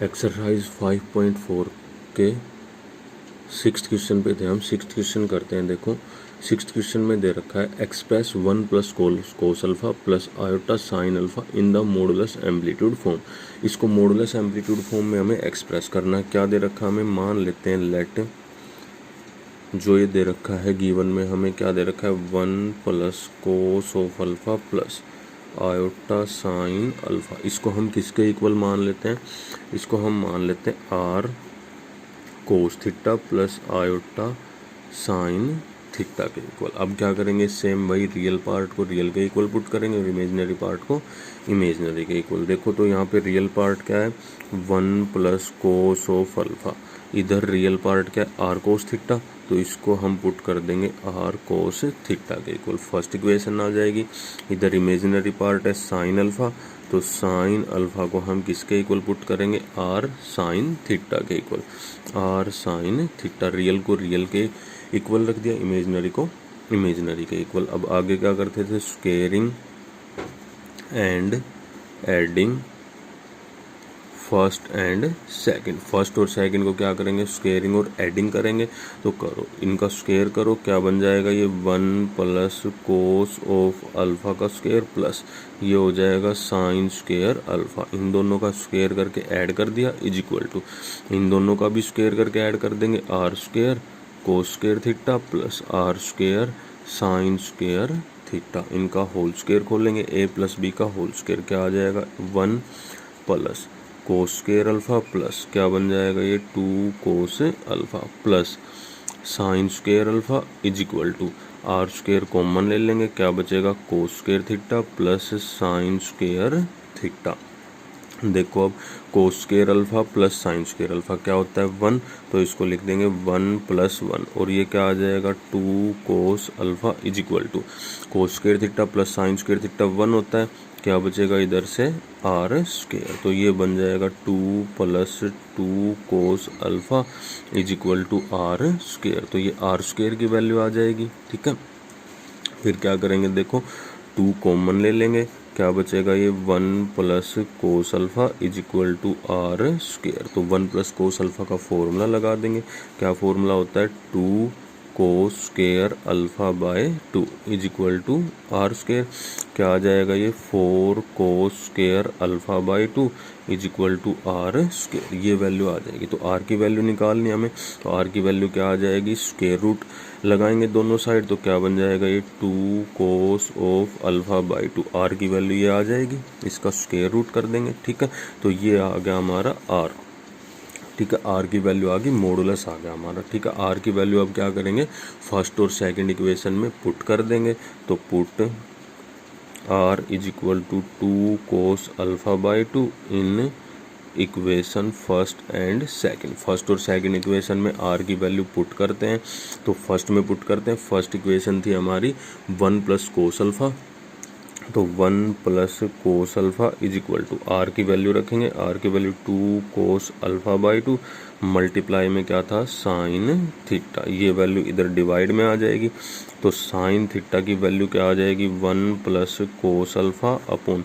Exercise 5.4 के sixth question पे थे हम। सिक्स्थ क्वेश्चन करते हैं। देखो सिक्स्थ क्वेश्चन में दे रखा है express 1 plus cos alpha plus iota sine alpha in the modulus amplitude form. इसको मॉडुलस एम्पलीट्यूड फॉर्म में हमें एक्सप्रेस करना है। क्या दे रखा है हमें, मान लेते हैं लेट जो ये दे रखा है गिवन में हमें क्या दे रखा है 1 plus cos of alpha plus iota sine alpha. इसको हम किसके इक्वल मान लेते हैं, इसको हम मान लेते हैं r cos theta plus iota sine theta के इक्वल। अब क्या करेंगे, सेम वही रियल पार्ट को रियल के इक्वल पुट करेंगे और इमेजिनरी पार्ट को इमेजिनरी के इक्वल। देखो तो यहाँ पे रियल पार्ट क्या है 1 प्लस कोस ऑफ अल्फा, इधर रियल पार्ट क्या है आर कोस थीटा, तो इसको हम पुट कर देंगे आर कोस थीटा के इक्वल। फर्स्ट इक्वेशन आ जाएगी। इधर इमेजिनरी पार्ट है साइन अल्फा, तो साइन अल्फा को हम किसके इक्वल पुट करेंगे आर साइन थीटा के equal. R sine theta real को रियल के इक्वल रख दिया, इमेजिनरी को इमेजिनरी के इक्वल। अब आगे क्या करते थे, squaring and adding first and second. First और सेकंड को क्या करेंगे, स्क्वेयरिंग और एडिंग करेंगे। तो करो इनका स्क्वेयर करो, क्या बन जाएगा ये 1 प्लस कोस ऑफ अल्फा का स्क्वेयर प्लस ये हो जाएगा साइन स्क्वेयर अल्फा। इन दोनों का स्क्वेयर करके ऐड कर दिया इज इक्वल टू इन दोनों का भी स्क्वेयर करके ऐड कर देंगे r square cos square theta plus r square sine square theta. इनका होल स्क्वेयर खोलेंगे, ए प्लस बी का होल स्क्वेयर क्या आ जाएगा 1 plus cos square alpha plus क्या बन जाएगा ये 2 cos alpha plus sine square alpha is equal to r square common ले लेंगे, क्या बचेगा cos square theta plus sine square theta. देखो अब cos square alpha plus sine square alpha क्या होता है 1, तो इसको लिख देंगे 1 प्लस 1 और ये क्या आ जाएगा 2 cos alpha is equal to cos square theta plus sine square theta 1 होता है, क्या बचेगा इधर से आर स्क्वेयर, तो ये बन जाएगा 2 plus 2 cos alpha is equal to r square. तो ये आर स्क्वेयर की वैल्यू आ जाएगी। ठीक है, फिर क्या करेंगे, देखो 2 कॉमन ले लेंगे, क्या बचेगा ये 1 plus cos alpha is equal to r square. तो 1 प्लस कोस अल्फा का फॉर्मूला लगा देंगे, क्या फॉर्मूला होता है 2 cos square alpha by 2 is equal to r square. क्या आ जाएगा ये 4 cos square alpha by 2 is equal to r square. ये वैल्यू आ जाएगी। तो आर की वैल्यू निकालनी हमें, तो आर की वैल्यू क्या आ जाएगी, स्क्वेयर रूट लगाएंगे दोनों साइड, तो क्या बन जाएगा ये 2 cos of alpha by 2। R की वैल्यू ये आ जाएगी, इसका स्क्वेयर रूट कर देंगे। ठीक है, तो ये आ गया हमारा आर। ठीक है, आर की वैल्यू आ गई, मॉडुलस आ गया हमारा। ठीक है, आर की वैल्यू अब क्या करेंगे, फर्स्ट और सेकंड इक्वेशन में पुट कर देंगे। तो put r is equal to 2 cos alpha by 2 in equation first and second. First और सेकंड इक्वेशन में आर की वैल्यू पुट करते हैं, तो फर्स्ट में पुट करते हैं। फर्स्ट इक्वेशन थी हमारी 1 प्लस कोस अल्फा, तो 1 plus cos alpha is equal to are की वैल्यू रखेंगे, आर की value 2 cos alpha by 2 multiply में क्या था साइन थीटा। ये वैल्यू इधर डिवाइड में आ जाएगी, तो साइन थीटा की वैल्यू क्या आ जाएगी 1 plus cos alpha upon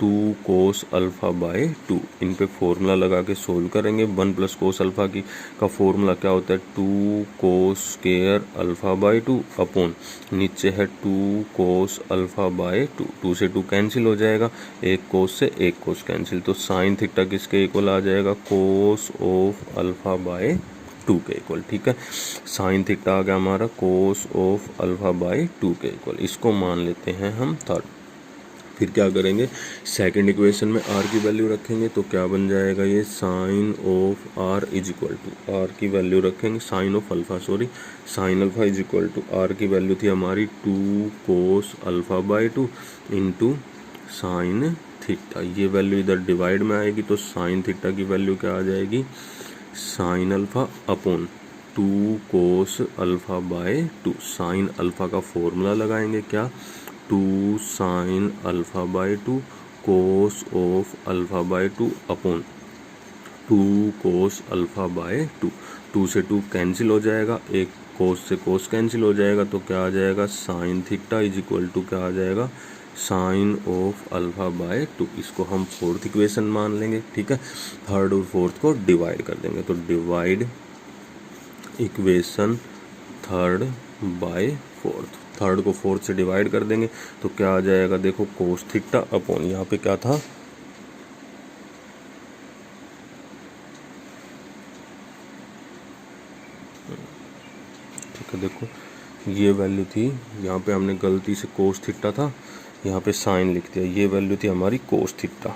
2 cos alpha by 2। इन पे फॉर्मूला लगा के सोल्व करेंगे। 1 प्लस कोस अल्फा की का फॉर्मूला क्या होता है 2 cos square alpha by 2 upon नीचे है 2 कोस अल्फा बाय 2। 2 से 2 कैंसिल हो जाएगा, एक कोस से एक कोस कैंसिल, तो साइन थीटा किसके इक्वल आ जाएगा कोस ऑफ अल्फा बाय 2 के इक्वल। ठीक है, साइन थीटा आ गया हमारा कोस ऑफ अल्फा बाय 2 के इक्वल। इसको मान लेते हैं हम थर्ड। फिर क्या करेंगे, सेकंड इक्वेशन में आर की वैल्यू रखेंगे, तो क्या बन जाएगा ये sine of R is equal to are की वैल्यू रखेंगे sine of alpha sine alpha is equal to are की वैल्यू थी हमारी 2 cos alpha by 2 into sine theta. ये वैल्यू इधर डिवाइड में आएगी, तो साइन थीटा की वैल्यू क्या आ जाएगी sine alpha upon 2 cos alpha by 2। Sine alpha का फॉर्मूला लगाएंगे, क्या 2 sine alpha by 2 cos of alpha by 2 upon 2 cos alpha by 2। 2 से 2 कैंसिल हो जाएगा, एक कोस से कोस कैंसिल हो जाएगा, तो क्या आ जाएगा sine theta is equal to क्या आ जाएगा साइन ऑफ अल्फा बाय 2, इसको हम फोर्थ इक्वेशन मान लेंगे। ठीक है, थर्ड और फोर्थ को डिवाइड कर देंगे, तो divide equation third by fourth, third को फोर्थ से डिवाइड कर देंगे तो क्या आ जाएगा, देखो कोस थीटा अपॉन, यहाँ पे क्या था, ठीक है, देखो ये वैल्यू थी, यहाँ पे हमने गलती से कोस थीटा था, यहाँ पे साइन लिख दिया, ये वैल्यू थी हमारी कोस थीटा।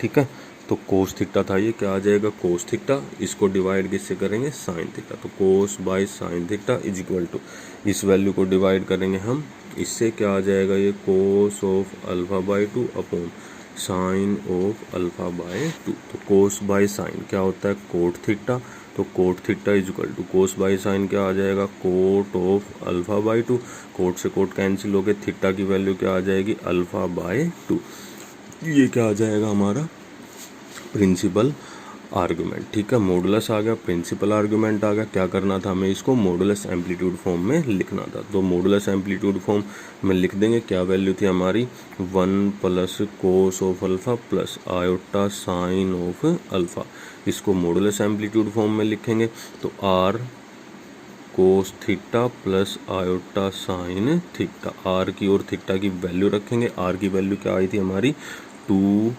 ठीक है, तो कोस थीटा था, ये क्या आ जाएगा कोस थीटा, इसको डिवाइड किससे करेंगे, साइन थीटा, तो cos by sine theta is equal to, इस वैल्यू को डिवाइड करेंगे हम इससे, क्या आ जाएगा ये cos of alpha by 2 upon sine of alpha by 2। तो कोस बाय साइन क्या होता है, कोट थीटा, तो cot theta is equal to cos by sine क्या आ जाएगा, cot of alpha by 2, cot से कोट कैंसिल हो गए, थीटा की वैल्यू क्या आ जाएगी, अल्फा बाय 2, ये क्या आ जाएगा हमारा प्रिंसिपल आर्गुमेंट। ठीक है, मॉडुलस आ गया, प्रिंसिपल आर्गुमेंट आ गया, क्या करना था हमें, इसको मॉडुलस एम्पलीट्यूड फॉर्म में लिखना था, तो मॉडुलस एम्पलीट्यूड फॉर्म में लिख देंगे, क्या वैल्यू थी हमारी 1 plus cos of alpha plus iota sine of alpha, इसको मॉडुलस एम्पलीट्यूड फॉर्म में लिखेंगे, तो R cos theta plus iota sine theta, R की और थीटा की वैल्यू रखेंगे, आर की वैल्यू क्या आई थी हमारी 2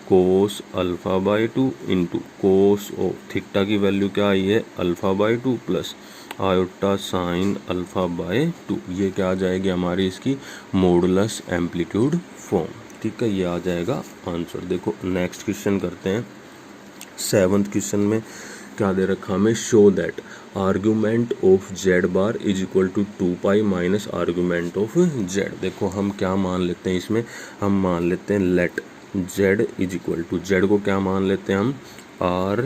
cos alpha by 2 into cos of theta की वैल्यू क्या आई है, alpha by 2 plus iota sine alpha by 2, ये क्या आ जाएगी हमारी इसकी मॉडुलस एम्पलीट्यूड फॉर्म। ठीक है, ये आ जाएगा आंसर। देखो नेक्स्ट क्वेश्चन करते हैं, 7th क्वेश्चन में क्या दे रखा हमें, show that argument of Z bar is equal to 2 pi minus argument of Z. देखो हम क्या मान लेते हैं इसमें, हम मान लेते हैं let Z is equal to, Z को क्या मान लेते हैं हम, R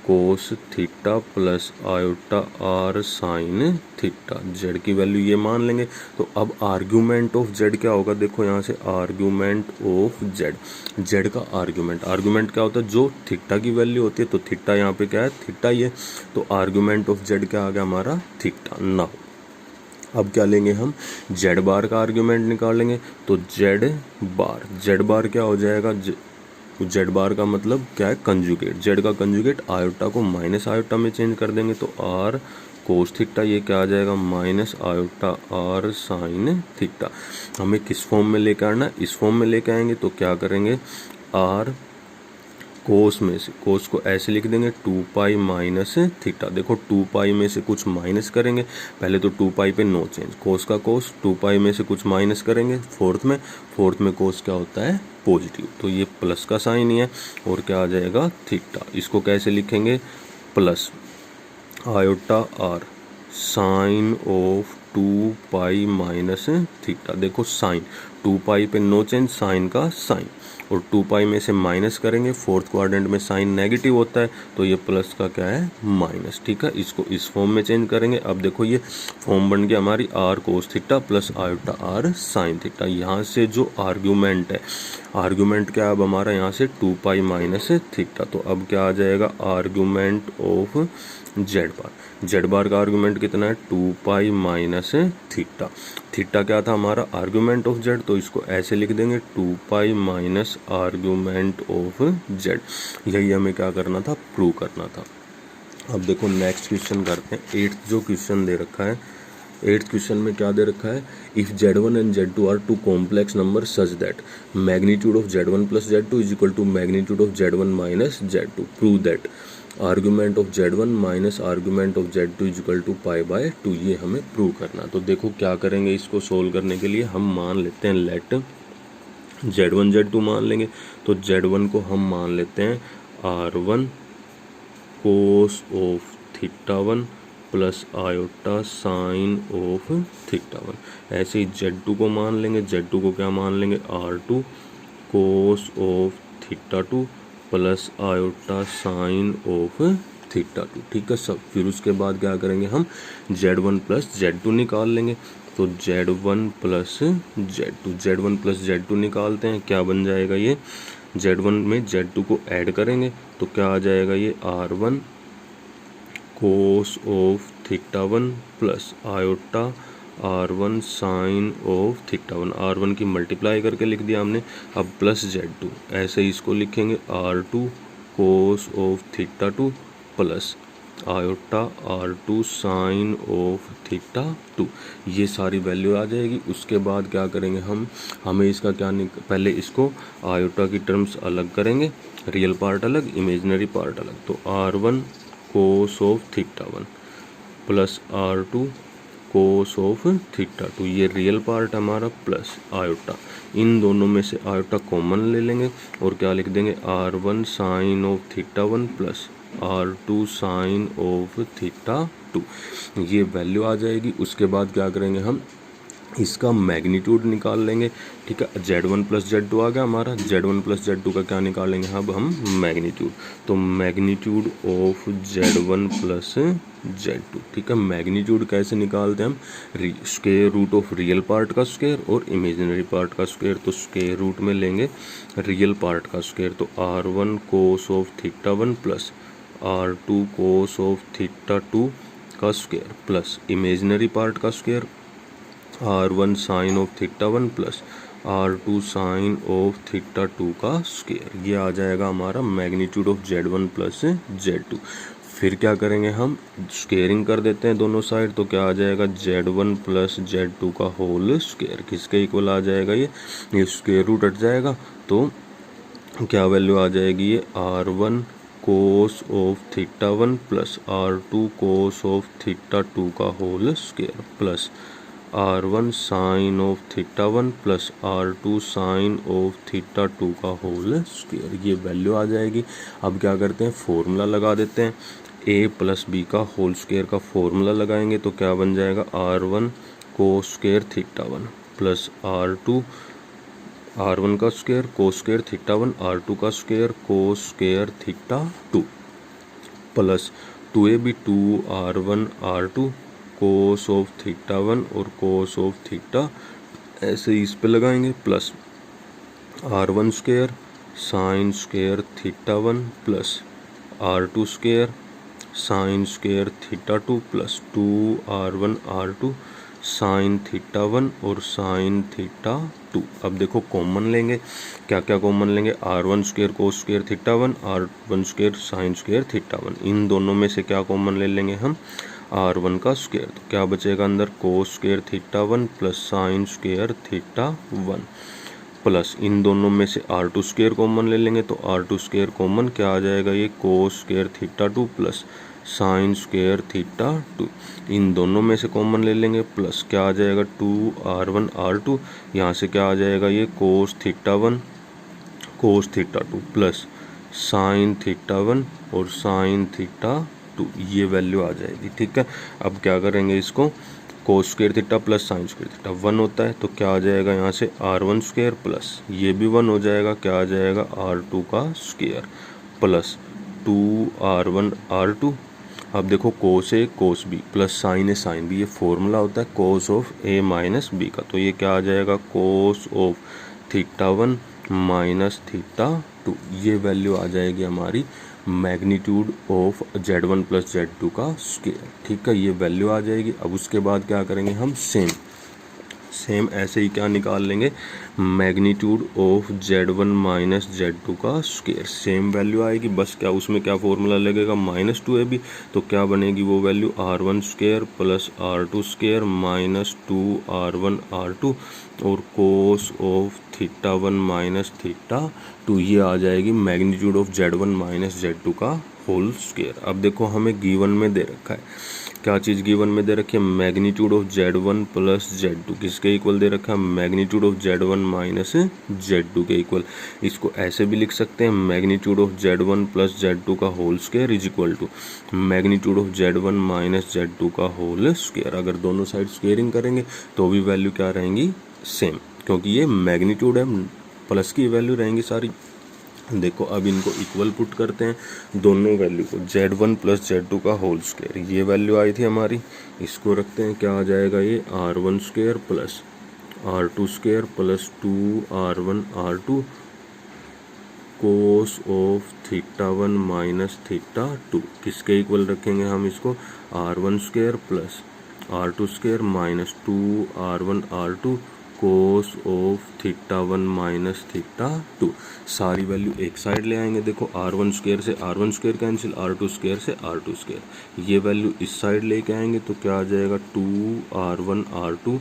cos theta plus iota R sine theta, Z की वैल्यू ये मान लेंगे। तो अब आर्गुमेंट ऑफ जेड क्या होगा, देखो यहाँ से आर्गुमेंट ऑफ जेड, जेड का आर्गुमेंट, आर्गुमेंट क्या होता है, जो थीटा की वैल्यू होती है, तो थीटा यहाँ पे क्या है, थीटा ही है, तो आर्गुमेंट ऑफ जेड क्या आ गया हमारा, थीटा। ना अब क्या लेंगे हम, जेड बार का आर्गुमेंट निकालेंगे, तो जेड बार क्या हो जाएगा, जेड बार का मतलब क्या है, कंजुगेट, जेड का कंजुगेट, आयोटा को माइनस आयोटा में चेंज कर देंगे, तो आर कोस थीटा, ये क्या आ जाएगा minus iota R sine theta. हमें किस फॉर्म में लेकर आना, इस फॉर्म में लेकर आएंगे, तो क्या करेंगे, आर कोस में से, कोस को ऐसे लिख देंगे 2 पाई माइनस थीटा, देखो 2 पाई में से कुछ माइनस करेंगे, पहले तो 2 पाई पे नो चेंज, कोस का कोस, 2 पाई में से कुछ माइनस करेंगे, फोर्थ में कोस क्या होता है, पॉजिटिव, तो ये प्लस का साइन ही है, और क्या आ जाएगा थीटा, इसको कैसे लिखेंगे, plus iota R sine of 2 pi minus theta, देखो साइन 2 पाई पे नो चेंज, साइन का साइन, और 2 पाई में से माइनस करेंगे, फोर्थ क्वाड्रेंट में साइन नेगेटिव होता है, तो ये प्लस का क्या है माइनस। ठीक है, इसको इस फॉर्म में चेंज करेंगे, अब देखो ये फॉर्म बन गया हमारी R cos theta plus iota R sine theta. यहाँ से जो आर्ग्यूमेंट है, आर्ग्यूमेंट क्या है अब हमारा, यहाँ से 2 पाई माइनस थीटा, तो अब क्या आ जाएगा आर्ग्यूमेंट ऑफ जेड बार का आर्गुमेंट कितना है, 2 पाई माइनस थीटा, थीटा क्या था हमारा आर्गुमेंट ऑफ जेड, तो इसको ऐसे लिख देंगे 2 pi minus argument of Z, यही हमें क्या करना था, प्रूव करना था। अब देखो नेक्स्ट क्वेश्चन करते हैं, 8th जो क्वेश्चन दे रखा है, 8th क्वेश्चन में क्या दे रखा है, if Z1 and Z2 are two complex number such that magnitude of Z1 plus Z2 is equal to magnitude of Z1 minus Z2, prove that argument of Z1 minus argument of Z2 is equal to pi by 2, ये हमें prove करना। तो देखो क्या करेंगे, इसको solve करने के लिए हम मान लेते हैं लेट Z1 Z2 मान लेंगे, तो Z1 को हम मान लेते हैं R1 cos of theta 1 plus iota sine of theta 1, ऐसे ही Z2 को मान लेंगे, Z2 को क्या मान लेंगे, R2 cos of theta 2 plus iota sine of theta 2। ठीक है सब, फिर उसके बाद क्या करेंगे हम, Z1 प्लस Z2 निकाल लेंगे, तो Z1 प्लस Z2 निकालते हैं, क्या बन जाएगा ये, Z1 में Z2 को ऐड करेंगे, तो क्या आ जाएगा ये R1 cos of theta 1 plus iota R1 sine of theta one, R1 की मल्टीप्लाई करके लिख दिया हमने। अब प्लस Z2, ऐसे ही इसको लिखेंगे R2 cos of theta 2 plus iota R2 sine of theta 2। ये सारी वैल्यू आ जाएगी। उसके बाद क्या करेंगे हमें इसका पहले इसको आयोटा की टर्म्स अलग करेंगे, रियल पार्ट अलग, इमेजिनरी पार्ट अलग। तो R1 cos of theta 1 plus R2 cos of theta 2, ये रियल पार्ट हमारा, प्लस आयोटा। इन दोनों में से आयोटा कॉमन ले लेंगे और क्या लिख देंगे, R1 sine of theta 1 plus R2 sine of theta 2। ये वैल्यू आ जाएगी। उसके बाद क्या करेंगे, हम इसका मैग्नीट्यूड निकाल लेंगे। ठीक है, Z1 प्लस Z2 आ गया हमारा। Z1 प्लस Z2 का क्या निकालेंगे, अब हम मैग्नीट्यूड। तो magnitude of Z1 plus Z2। ठीक है, मैग्नीट्यूड कैसे निकालते हैं हम, square root of real part का स्क्वायर और इमेजिनरी पार्ट का स्क्वायर। तो स्क्वायर रूट में लेंगे रियल पार्ट का स्क्वायर, तो R1 cos of theta 1 plus R2 cos of theta 2 का स्क्वायर प्लस इमेजिनरी पार्ट का square R1 sine of theta 1 plus R2 sine of theta 2 का square. ये आ जाएगा हमारा magnitude of Z1 plus Z2। फिर क्या करेंगे, हम स्क्वेयरिंग कर देते हैं दोनों साइड। तो क्या आ जाएगा, Z1 प्लस Z2 का होल स्क्वायर। किसके इक्वल आ जाएगा, ये स्क्वायर रूट हट जाएगा। तो क्या वैल्यू आ जाएगी, ये R1 cos of theta 1 plus R2 cos of theta 2 का whole square plus R1 sine of theta 1 plus R2 sine of theta 2 का होल स्क्वायर। ये वैल्यू आ जाएगी। अब क्या करते हैं, फॉर्मूला लगा देते हैं। A प्लस बी का होल स्क्वायर का फॉर्मूला लगाएंगे तो क्या बन जाएगा, R1 कोस स्क्वायर थीटा 1 प्लस R1 का स्क्वायर कोस स्क्वायर थीटा 1, R2 का square cos square theta 2 plus 2AB 2R1 R2 cos of theta 1 और कोस ऑफ थीटा, ऐसे ही इस पे लगाएंगे, plus R1 square sine square theta 1 plus R2 square sine square theta 2 plus 2R1 R2 sine theta 1 और sine theta 2। अब देखो common लेंगे, क्या क्या कॉमन लेंगे, R1 स्क्वायर कोस square theta 1, R1 square sine square theta 1। इन दोनों में से क्या कॉमन ले लेंगे हम, R1 का स्क्वायर। तो क्या बचेगा अंदर, cos square theta 1 plus sine square theta 1 plus इन दोनों में से R2 स्क्वायर कॉमन ले लेंगे। तो R2 स्क्वायर कॉमन क्या आ जाएगा, ये कोस square theta 2 plus sine square theta 2। इन दोनों में से कॉमन ले लेंगे, प्लस क्या आ जाएगा 2R1 R2, यहाँ से क्या आ जाएगा, ये cos theta 1 cos theta 2 plus sine theta 1 और साइन थीटा 2। ये वैल्यू आ जाएगी। ठीक है, अब क्या करेंगे, इसको कोस square theta plus sine square theta 1 होता है, तो क्या आ जाएगा यहाँ से R1 स्क्वायर प्लस ये भी 1 हो जाएगा, क्या आ जाएगा R2 का स्क्वायर प्लस 2R1 R2। अब देखो cos A cos B plus sine A sine B, ये फॉर्मूला होता है cos of A minus B का। तो ये क्या आ जाएगा, cos of theta 1 minus theta 2। ये वैल्यू आ जाएगी हमारी magnitude of Z1 plus Z2 का स्क्वायर। ठीक है, ये वैल्यू आ जाएगी। अब उसके बाद क्या करेंगे, हम सेम ऐसे ही क्या निकाल लेंगे, magnitude of Z1 minus Z2 का स्क्वायर। सेम वैल्यू आएगी, बस क्या उसमें क्या फॉर्मूला लगेगा, -2AB। तो क्या बनेगी वो value, R1 square plus R2 square minus 2R1 R2 और कोस ऑफ थीटा 1 माइनस थीटा 2। ये आ जाएगी magnitude of Z1 minus Z2 का होल स्क्वायर। अब देखो हमें गिवन में दे रखा है, क्या चीज़ गिवन में दे रखी है, magnitude of Z1 plus Z2 किसके इक्वल दे रखा है, magnitude of Z1 minus Z2 के इक्वल। इसको ऐसे भी लिख सकते हैं, magnitude of Z1 plus Z2 का whole square is equal to magnitude of Z1 minus Z2 का होल स्क्वायर। अगर दोनों साइड स्क्वेयरिंग करेंगे तो भी वैल्यू क्या रहेंगी, सेम, क्योंकि ये मैग्नीट्यूड है, प्लस की वैल्यू रहेंगी सारी। देखो अब इनको इक्वल पुट करते हैं दोनों वैल्यू को, Z1 प्लस Z2 का होल स्क्वायर, ये वैल्यू आई थी हमारी, इसको रखते हैं, क्या आ जाएगा, ये R1 square plus R2 square plus 2R1 R2 cos of theta 1 minus theta 2। किसके इक्वल रखेंगे हम इसको, R1 square plus R2 square minus 2R1 R2 cos of theta 1 minus theta 2। सारी वैल्यू एक साइड ले आएंगे। देखो R1 स्क्वायर से R1 square cancel, R2 square से R2 स्क्वायर, ये वैल्यू इस साइड लेके आएंगे तो क्या आ जाएगा 2R1 R2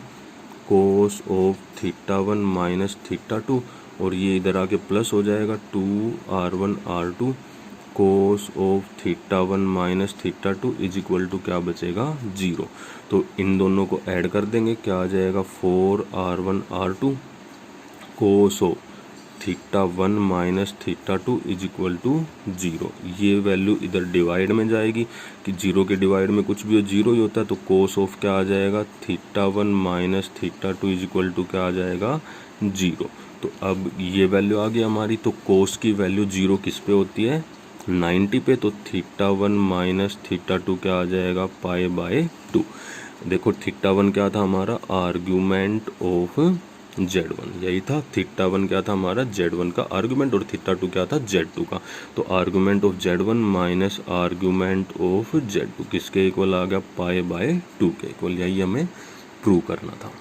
cos of theta 1 minus theta 2, और ये इधर आके प्लस हो जाएगा 2R1 R2 cos of theta 1 minus theta 2 is equal to क्या बचेगा 0। तो इन दोनों को ऐड कर देंगे, क्या आ जाएगा 4R1 R2 cos of theta 1 minus theta 2 is equal to 0। ये वैल्यू इधर डिवाइड में जाएगी कि 0 के डिवाइड में कुछ भी हो 0 ही होता है, तो कोस ऑफ क्या आ जाएगा theta 1 minus theta 2 is equal to क्या आ जाएगा 0। तो अब ये वैल्यू आ गई हमारी। तो कोस की वैल्यू 0 किस पे होती है 90 पे, तो थीटा 1 माइनस थीटा 2 क्या आ जाएगा पाई बाय 2। देखो थीटा 1 क्या था हमारा आर्ग्यूमेंट ऑफ Z1, यही था। थीटा 1 क्या था हमारा Z1 का आर्ग्यूमेंट, और थीटा 2 क्या था Z2 का। तो argument of Z1 minus argument of Z2 किसके इक्वल आ गया पाई बाय 2 के इक्वल। यही हमें प्रूव करना था।